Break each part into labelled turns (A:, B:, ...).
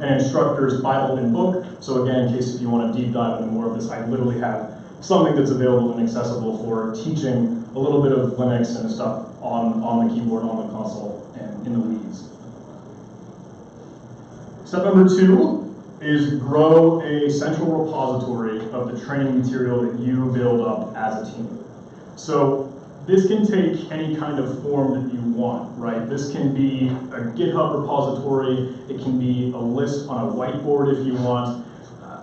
A: an instructor's Bible and book. So again, in case if you want to deep dive into more of this, I literally have something that's available and accessible for teaching a little bit of Linux and stuff on the keyboard, on the console, and in the weeds. Step number 2 is grow a central repository of the training material that you build up as a team. So this can take any kind of form that you want, right? This can be a GitHub repository, it can be a list on a whiteboard if you want.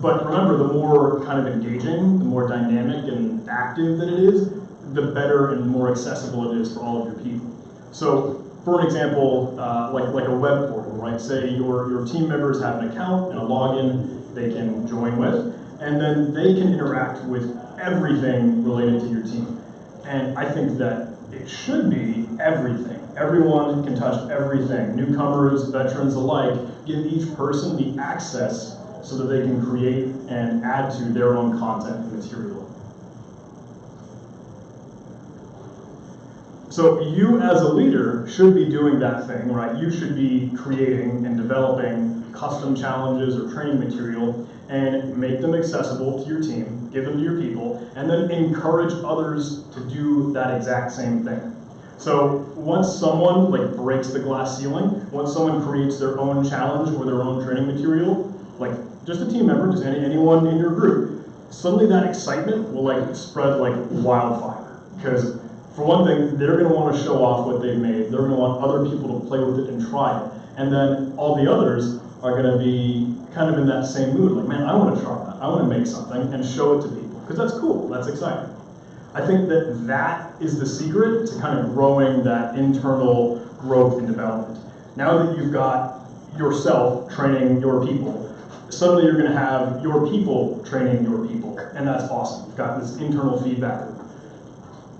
A: But remember, the more kind of engaging, the more dynamic and active that it is, the better and more accessible it is for all of your people. So, for an example, like a web portal, right? Say your team members have an account and a login they can join with, and then they can interact with everything related to your team. And I think that it should be everything. Everyone can touch everything. Newcomers, veterans alike, give each person the access so that they can create and add to their own content and material. So you as a leader should be doing that thing, right? You should be creating and developing custom challenges or training material and make them accessible to your team, give them to your people, and then encourage others to do that exact same thing. So once someone breaks the glass ceiling, once someone creates their own challenge or their own training material, like just a team member, just anyone in your group, suddenly that excitement will spread like wildfire. Because for one thing, they're going to want to show off what they've made. They're going to want other people to play with it and try it. And then all the others are going to be kind of in that same mood. Like, man, I want to try that. I want to make something and show it to people. Because that's cool. That's exciting. I think that is the secret to kind of growing that internal growth and development. Now that you've got yourself training your people, suddenly you're going to have your people training your people. And that's awesome. You've got this internal feedback loop.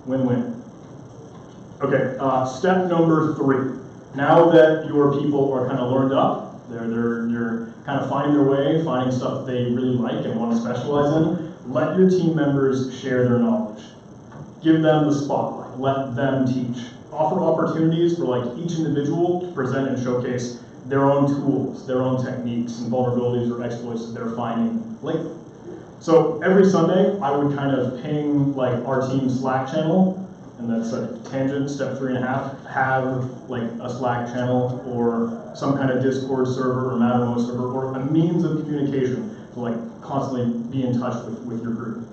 A: Win-win. Okay, step number 3. Now that your people are kind of learned up, they're kind of finding their way, finding stuff they really like and want to specialize in, let your team members share their knowledge. Give them the spotlight, let them teach. Offer opportunities for each individual to present and showcase their own tools, their own techniques and vulnerabilities or exploits that they're finding lately. So every Sunday, I would kind of ping our team's Slack channel, and that's a tangent, step 3.5, have a Slack channel or some kind of Discord server or Mattermost server or a means of communication to constantly be in touch with your group.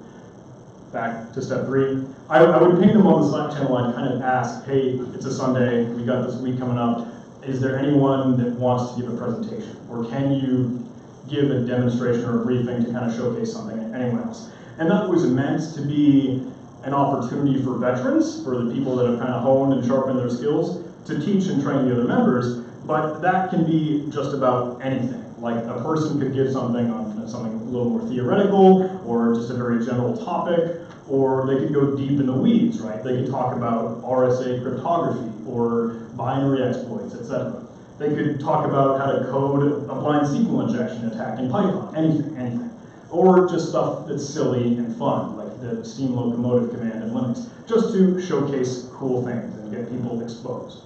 A: Back to step 3, I would ping them on the Slack channel. I'd kind of ask, hey, it's a Sunday, we got this week coming up. Is there anyone that wants to give a presentation? Or can you give a demonstration or a briefing to kind of showcase something, anyone else? And that was meant to be an opportunity for veterans, for the people that have kind of honed and sharpened their skills, to teach and train the other members, but that can be just about anything. Like a person could give something on something a little more theoretical, or just a very general topic, or they could go deep in the weeds, right? They could talk about RSA cryptography, or binary exploits, etc. They could talk about how to code a blind SQL injection attack in Python, anything. Or just stuff that's silly and fun, like the steam locomotive command in Linux, just to showcase cool things and get people exposed.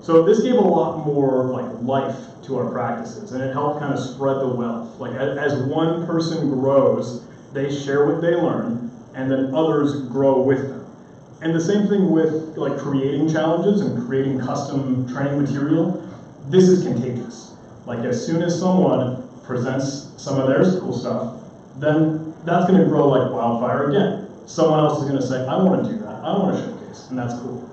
A: So this gave a lot more life to our practices, and it helped kind of spread the wealth. As one person grows, they share what they learn, and then others grow with them. And the same thing with creating challenges and creating custom training material. This is contagious. As soon as someone presents some of their cool stuff, then that's going to grow like wildfire again. Someone else is going to say, I want to do that. I want to showcase, and that's cool.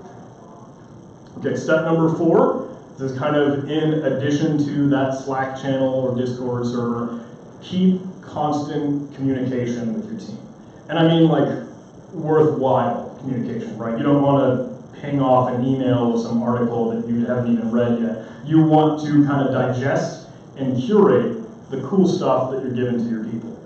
A: Okay, step number 4, this is kind of in addition to that Slack channel or Discord server, keep constant communication with your team. And I mean worthwhile communication, right? You don't want to ping off an email with some article that you haven't even read yet. You want to kind of digest and curate the cool stuff that you're giving to your people.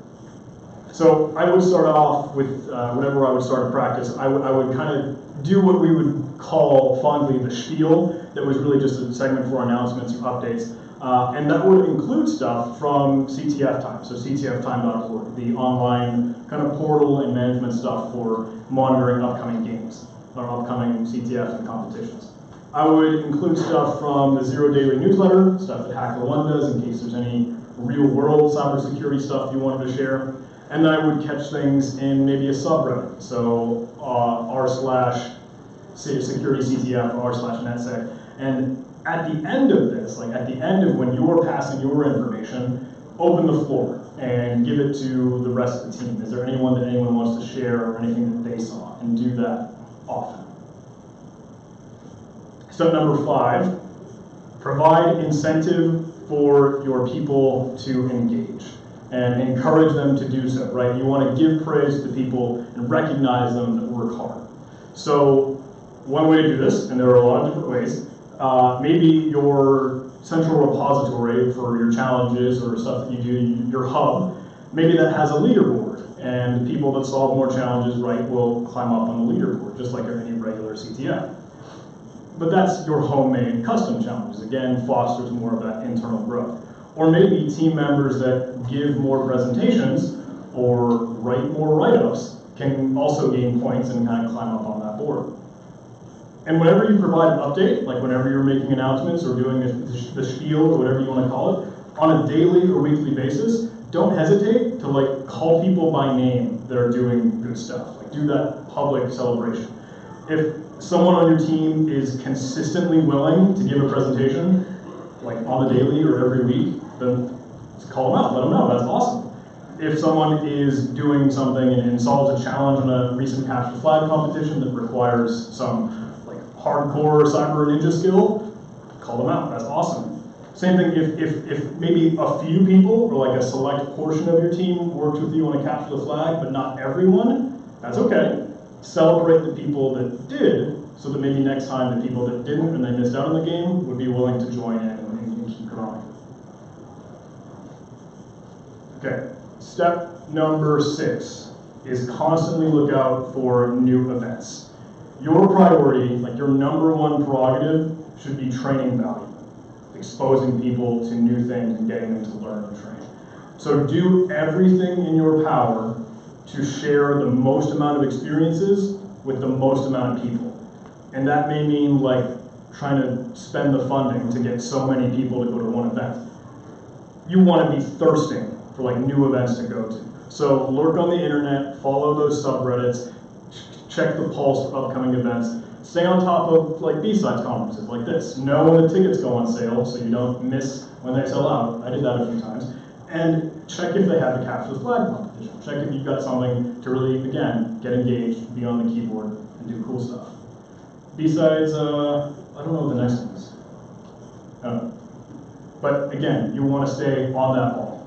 A: So I would start off with, whenever I would start a practice, I would kind of do what we would call fondly the spiel, that was really just a segment for announcements or updates. And that would include stuff from CTF Time, so ctftime.org, the online kind of portal and management stuff for monitoring upcoming games, or upcoming CTFs and competitions. I would include stuff from the Zero Daily newsletter, stuff that HackerOne does in case there's any real world cybersecurity stuff you wanted to share. And then I would catch things in maybe a subreddit. So r/security CTF or r/netsec. And at the end of this, like at the end of when you're passing your information, open the floor and give it to the rest of the team. Is there anyone that anyone wants to share or anything that they saw? And do that often. Step number 5, provide incentive for your people to engage and encourage them to do so, right? You want to give praise to people and recognize them that work hard. So one way to do this, and there are a lot of different ways, maybe your central repository for your challenges or stuff that you do, your hub, maybe that has a leaderboard, and people that solve more challenges, right, will climb up on the leaderboard, just like any regular CTF. But that's your homemade custom challenges. Again, fosters more of that internal growth. Or maybe team members that give more presentations or write more write-ups can also gain points and kind of climb up on that board. And whenever you provide an update, like whenever you're making announcements or doing the spiel or whatever you want to call it, on a daily or weekly basis, don't hesitate to like call people by name that are doing good stuff. Like do that public celebration. If someone on your team is consistently willing to give a presentation, like on the daily or every week, then just call them out, let them know, that's awesome. If someone is doing something and solves a challenge in a recent capture the flag competition that requires some like hardcore cyber ninja skill, call them out, that's awesome. Same thing if maybe a few people or like a select portion of your team works with you on a capture the flag, but not everyone, that's okay. Celebrate the people that did, so that maybe next time the people that didn't and they missed out on the game would be willing to join in and keep growing. Okay, step number 6 is constantly look out for new events. Your priority, like your number 1 prerogative, should be training value, exposing people to new things and getting them to learn and train. So do everything in your power to share the most amount of experiences with the most amount of people. And that may mean like trying to spend the funding to get so many people to go to one event. You want to be thirsting for like new events to go to. So lurk on the internet, follow those subreddits, check the pulse of upcoming events, stay on top of like BSides conferences like this. Know when the tickets go on sale so you don't miss when they sell out. I did that a few times. And check if they have a capture the flag competition. Check if you've got something to really, again, get engaged, be on the keyboard, and do cool stuff. BSides, I don't know what the next one is. But again, you want to stay on that ball.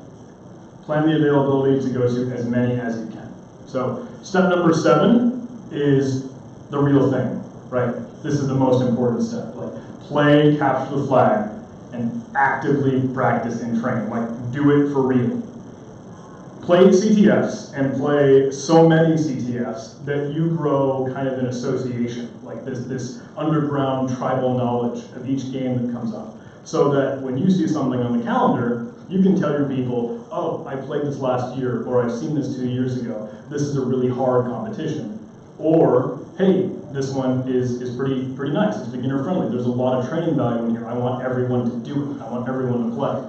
A: Plan the availability to go to as many as you can. So step number 7 is the real thing, right? This is the most important step. Like play capture the flag and actively practice and train. Like do it for real. Play CTFs and play so many CTFs that you grow kind of an association, like this underground tribal knowledge of each game that comes up. So that when you see something on the calendar, you can tell your people, oh, I played this last year, or I've seen this 2 years ago. This is a really hard competition. Or, hey, this one is pretty nice. It's beginner friendly. There's a lot of training value in here. I want everyone to do it. I want everyone to play.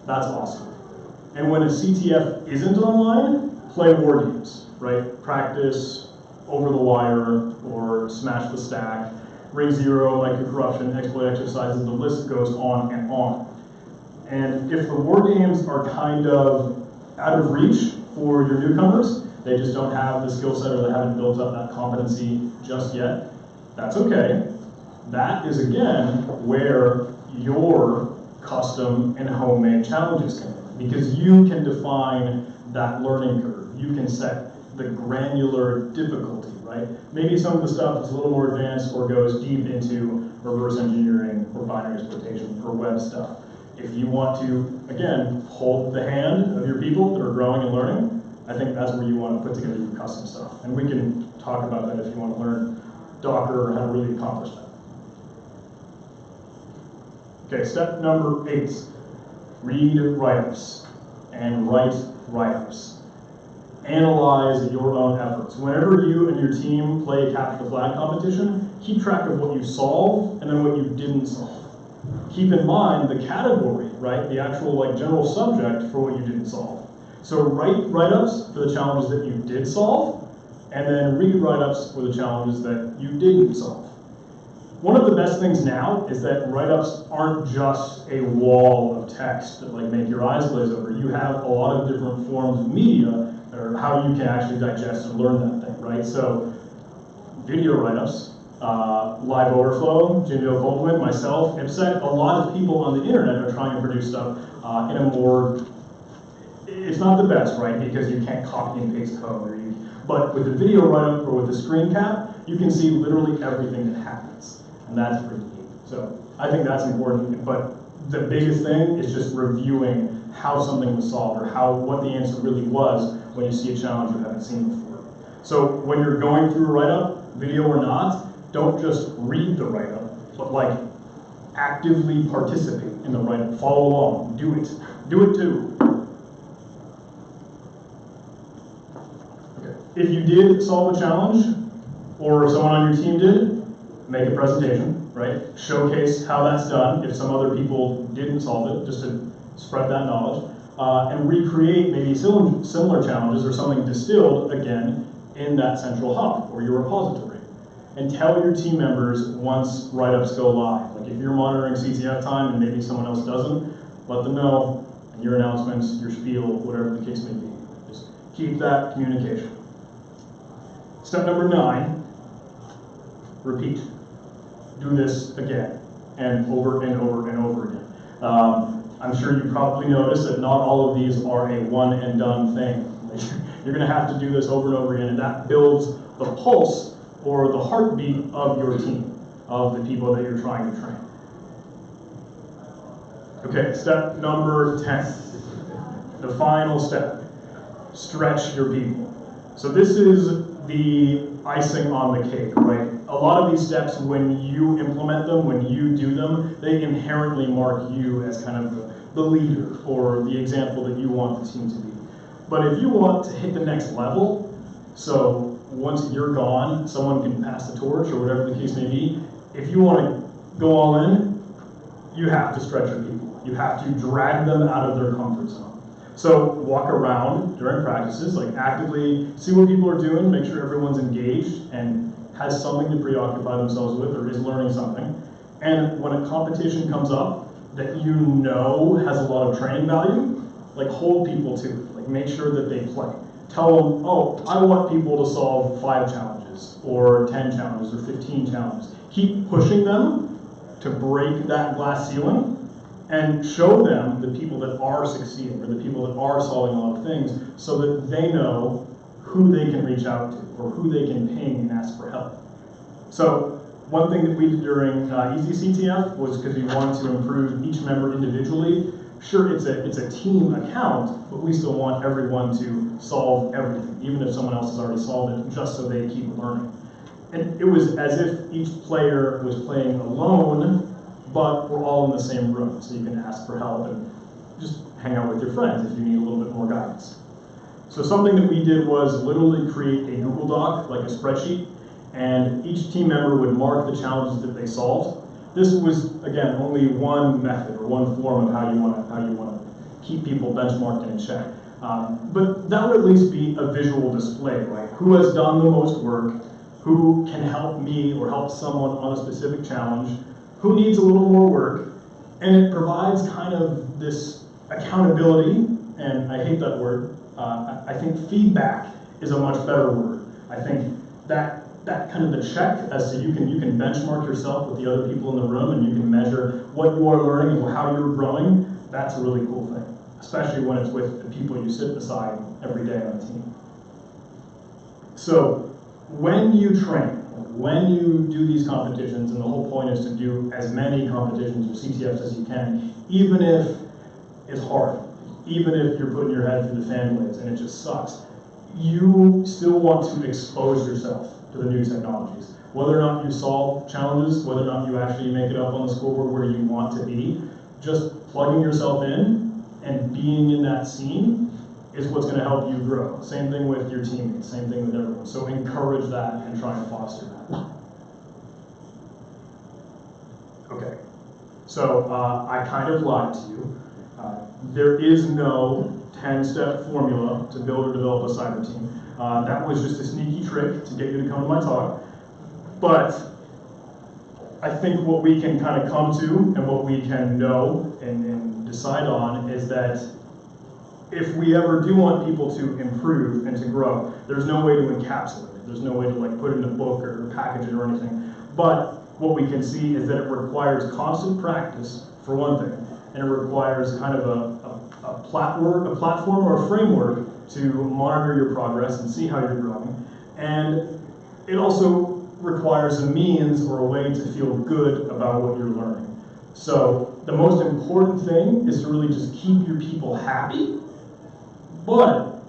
A: That's awesome. And when a CTF isn't online, play war games, right? Practice Over the Wire or Smash the Stack, Ring Zero, Micro-Corruption, Exploit Exercises, the list goes on and on. And if the war games are kind of out of reach for your newcomers, they just don't have the skill set or they haven't built up that competency just yet, that's okay. That is, again, where your custom and homemade challenges come in. Because you can define that learning curve. You can set the granular difficulty, right? Maybe some of the stuff is a little more advanced or goes deep into reverse engineering or binary exploitation or web stuff. If you want to, again, hold the hand of your people that are growing and learning, I think that's where you want to put together your custom stuff. And we can talk about that if you want to learn Docker or how to really accomplish that. Okay, step number 8. Read write-ups and write write-ups. analyze your own efforts. Whenever you and your team play a capture the flag competition, keep track of what you solved and then what you didn't solve. Keep in mind the category, right? The actual general subject for what you didn't solve. So write write-ups for the challenges that you did solve, and then read write-ups for the challenges that you didn't solve. One of the best things now is that write-ups aren't just a wall of text that make your eyes glaze over. You have a lot of different forms of media, or how you can actually digest and learn that thing, right? So video write-ups, Live Overflow, Jimbo Coldwin, myself, IPSEC, a lot of people on the internet are trying to produce stuff in a more, it's not the best, right? Because you can't copy and paste code, but with the video write-up or with the screen cap, you can see literally everything that happens, and that's pretty neat. So I think that's important, but the biggest thing is just reviewing how something was solved or what the answer really was when you see a challenge you haven't seen before. So when you're going through a write-up, video or not, don't just read the write-up, but actively participate in the write-up. Follow along, do it. Do it too. Okay. If you did solve a challenge, or someone on your team did, make a presentation, right? Showcase how that's done if some other people didn't solve it, just to spread that knowledge. And recreate maybe similar challenges or something distilled, again, in that central hub or your repository. And tell your team members once write-ups go live. If you're monitoring CTF time and maybe someone else doesn't, let them know, and your announcements, your spiel, whatever the case may be. Just keep that communication. Step number 9, repeat. Do this again, and over and over and over again. I'm sure you probably noticed that not all of these are a one and done thing. You're going to have to do this over and over again, and that builds the pulse or the heartbeat of your team, of the people that you're trying to train. Okay, step number 10, the final step, stretch your people. So this is the icing on the cake, right? A lot of these steps, when you implement them, when you do them, they inherently mark you as kind of the leader or the example that you want the team to be. But if you want to hit the next level, so once you're gone, someone can pass the torch or whatever the case may be, if you want to go all in, you have to stretch your people. You have to drag them out of their comfort zone. So walk around during practices, actively see what people are doing, make sure everyone's engaged and has something to preoccupy themselves with or is learning something. And when a competition comes up that you know has a lot of training value, hold people to it. Make sure that they play. Tell them, oh, I want people to solve 5 challenges or 10 challenges or 15 challenges. Keep pushing them to break that glass ceiling and show them the people that are succeeding or the people that are solving a lot of things so that they know who they can reach out to or who they can ping and ask for help. So one thing that we did during Easy CTF was because we wanted to improve each member individually. Sure, it's a team account, but we still want everyone to solve everything, even if someone else has already solved it, just so they keep learning. And it was as if each player was playing alone, but we're all in the same room, so you can ask for help and just hang out with your friends if you need a little bit more guidance. So something that we did was literally create a Google Doc, like a spreadsheet, and each team member would mark the challenges that they solved. This was, again, only one method or one form of how you want to keep people benchmarked and in check. But that would at least be a visual display, right? Who has done the most work? Who can help me or help someone on a specific challenge? Who needs a little more work? And it provides kind of this accountability, and I hate that word. I think feedback is a much better word. I think that kind of the check as to you can benchmark yourself with the other people in the room and you can measure what you are learning and how you're growing. That's a really cool thing, especially when it's with the people you sit beside every day on the team. So when you train, when you do these competitions, and the whole point is to do as many competitions or CTFs as you can, even if it's hard, even if you're putting your head through the fan blades and it just sucks, you still want to expose yourself to the new technologies. Whether or not you solve challenges, whether or not you actually make it up on the scoreboard where you want to be, just plugging yourself in and being in that scene is what's going to help you grow. Same thing with your teammates, same thing with everyone. So encourage that and try and foster that. Okay, so I kind of lied to you. There is no 10-step formula to build or develop a cyber team. That was just a sneaky trick to get you to come to my talk. But I think what we can kind of come to and what we can know and decide on is that if we ever do want people to improve and to grow, there's no way to encapsulate it. There's no way to like put it in a book or package it or anything. But what we can see is that it requires constant practice, for one thing, and it requires kind of a platform or a framework to monitor your progress and see how you're growing. And it also requires a means or a way to feel good about what you're learning. So the most important thing is to really just keep your people happy, but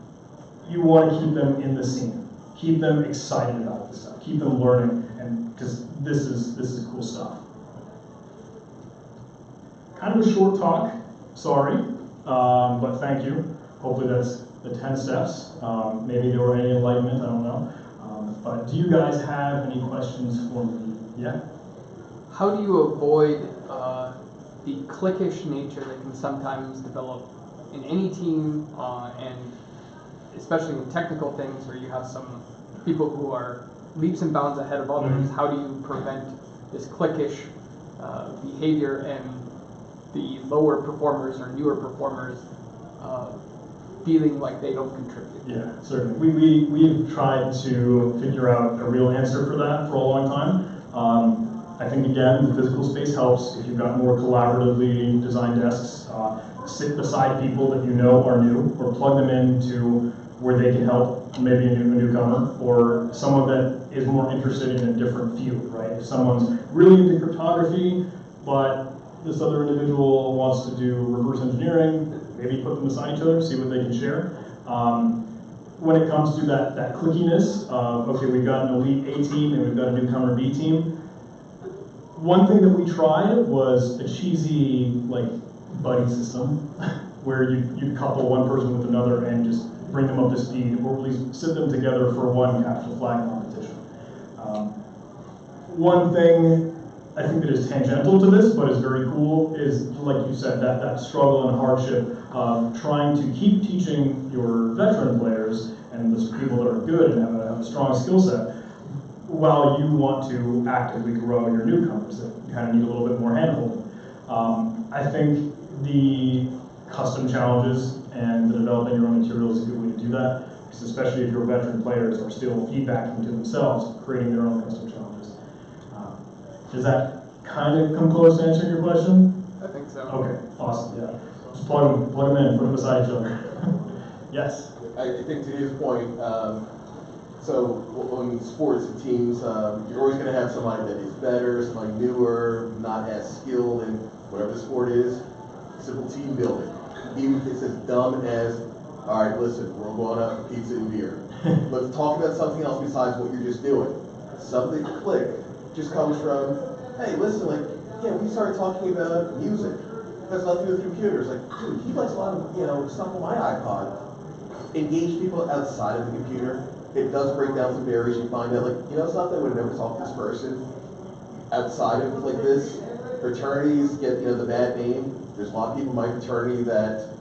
A: you want to keep them in the scene. Keep them excited about this stuff. Keep them learning, and because this is cool stuff. Kind of a short talk, sorry, but thank you. Hopefully that's the 10 steps. Maybe there were any enlightenment, I don't know. But do you guys have any questions for me? Yeah?
B: How do you avoid the cliquish nature that can sometimes develop in any team, and especially in technical things where you have some people who are leaps and bounds ahead of others? Mm-hmm. How do you prevent this cliquish behavior and the lower performers or newer performers feeling like they don't contribute?
A: Yeah, certainly. We've tried to figure out a real answer for that for a long time. I think, again, the physical space helps. If you've got more collaboratively designed desks, sit beside people that you know are new, or plug them into where they can help maybe a newcomer, or someone that is more interested in a different field, right? If someone's really into cryptography, but this other individual wants to do reverse engineering, maybe put them beside each other, see what they can share. When it comes to that clickiness of, okay, we've got an elite A team and we've got a newcomer B team, one thing that we tried was a cheesy like buddy system where you couple one person with another and just bring them up to speed, or at least sit them together for one capture the flag competition. One thing I think that is tangential to this, but is very cool, is, like you said, that struggle and hardship of trying to keep teaching your veteran players and the people that are good and have a strong skill set, while you want to actively grow your newcomers that kind of need a little bit more handholding. I think the custom challenges and the developing your own material is a good way to do that, because especially if your veteran players are still feedbacking to themselves, creating their own custom challenges. Does that kind of come close to answering your question?
B: I think so.
A: Okay, awesome, yeah. Just plug them in, put them beside each other. Yes?
C: I think to his point, so on sports and teams, you're always going to have somebody that is better, somebody newer, not as skilled in whatever the sport is. Simple team building. Even if it's as dumb as, all right, listen, we're going out for pizza and beer. Let's talk about something else besides what you're just doing. Something to click just comes from, hey, listen, like, yeah, we started talking about music. That's nothing to do with computers. Like, dude, he likes a lot of, stuff on my iPod. Engage people outside of the computer. It does break down some barriers. You find out, like, it's not that I would have never talked to this person outside of like this. Fraternities get, the bad name. There's a lot of people in my fraternity that,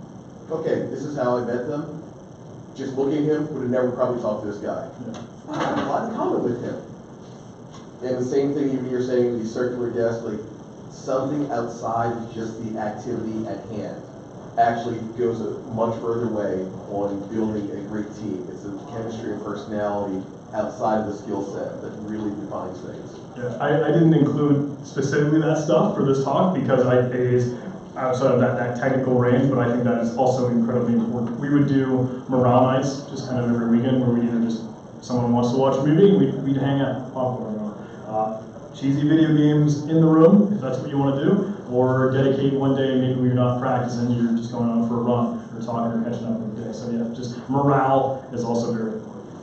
C: okay, this is how I met them. Just looking at him, would have never probably talked to this guy. I have a lot in common with him. And the same thing even you're saying, these circular desks, like something outside of just the activity at hand actually goes a much further way on building a great team. It's the chemistry and personality outside of the skill set that really defines things.
A: Yeah, I didn't include specifically that stuff for this talk because it is outside of that technical range, but I think that is also incredibly important. We would do morale nights just kind of every weekend where we either just, someone wants to watch a movie, we'd hang out, popcorn, cheesy video games in the room, if that's what you want to do, or dedicate one day, maybe you're not practicing, you're just going out for a run, or talking or catching up with the day. So yeah, just morale is also very important.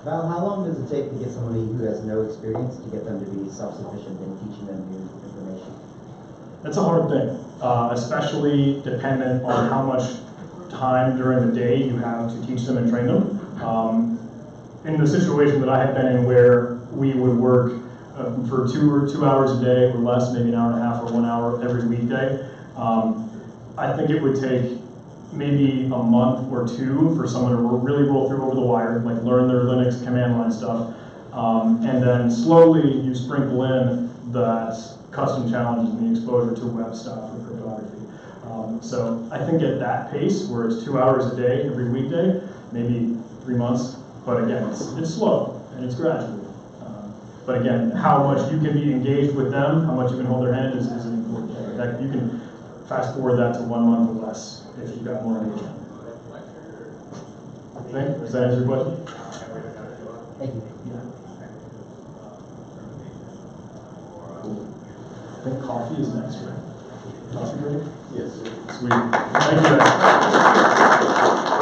D: Val, how long does it take to get somebody who has no experience to get them to be self-sufficient in teaching them new information?
A: That's a hard thing, especially dependent on how much time during the day you have to teach them and train them. In the situation that I had been in where we would work for 2 hours a day or less, maybe an hour and a half or 1 hour every weekday, I think it would take maybe a month or two for someone to really roll through over the wire, like learn their Linux command line stuff, and then slowly you sprinkle in that custom challenges and the exposure to web stuff or cryptography. So I think at that pace, where it's 2 hours a day every weekday, maybe 3 months, but again, it's slow and it's gradual. But again, how much you can be engaged with them, how much you can hold their hand is an important thing. In fact, you can fast forward that to 1 month or less if you've got more engagement. Okay, does that answer your question?
D: Thank you.
A: I think coffee is next, right? Coffee break?
C: Yes, sir.
A: Sweet. Thank you guys.